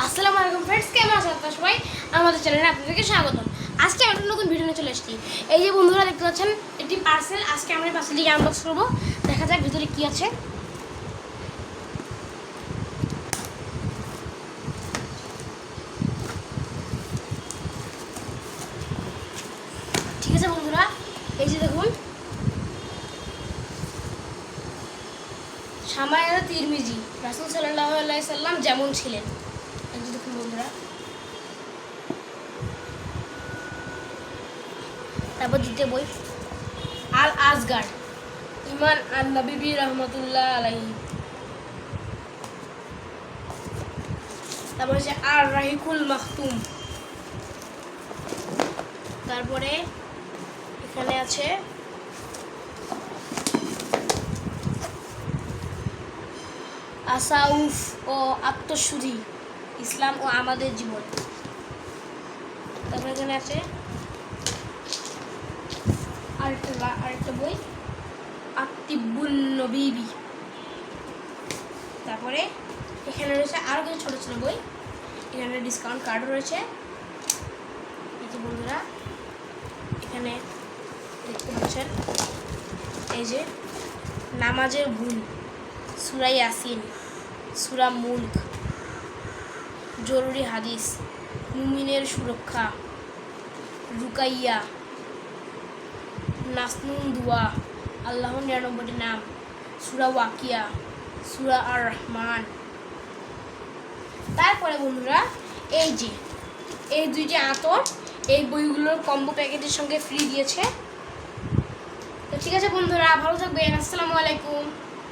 আসসালামু আলাইকুম ফ্রেন্ডস, কেমন আছেন আপনারা সবাই? আমাদের চ্যানেলে আপনাদেরকে স্বাগতম। আজকে আমি একটা নতুন ভিডিও নিয়ে চলে এসেছি। এই যে বন্ধুরা দেখতে পাচ্ছেন, একটি পার্সেল। আজকে আমরা পার্সেলটিকে আনবক্স করবো। দেখা যাক ভিতরে কি আছে। ঠিক আছে বন্ধুরা, এই যে দেখুন, শামায়ানা তিরমিজি, রাসূল সাল্লাল্লাহু আলাইহি সাল্লাম যেমন ছিলেন। এই যে দেখুন বন্ধুরা, তারপর দ্বিতীয় বই আল আজগার, ইমান আন নবী রহমতুল্লাহ আলাইহি। তারপরে হচ্ছে আর রাহিকুল মাখতুম। তারপরে এখানে আছে আসাউফ ও আত্মশুদ্ধি, ইসলাম ও আমাদের জীবন। তারপরে এখানে আছে আরেকটা বই আত্তিবুন নবীবি। তারপরে এখানে রয়েছে আরও কিছু ছোটো ছোটো বই। এখানে ডিসকাউন্ট কার্ডও রয়েছে। এই যে বন্ধুরা, এখানে দেখতে পাচ্ছেন, এই যে নামাজের ভুল, সূরা ইয়াসিন, সূরা মুলক, জরুরি হাদিস, মুমিনের সুরক্ষা, রুকাইয়া, নাসনুন দুয়া, আল্লাহর ৯৯টি নাম, সূরা ওয়াকিয়া, সূরা আর রহমান। তারপরে বন্ধুরা, এই যে এই দুইটি আতর, এই বইগুলোর কম্বো প্যাকেটের সঙ্গে ফ্রি দিয়েছে। তো ঠিক আছে বন্ধুরা, ভালো থাকবেন। আসসালামু আলাইকুম।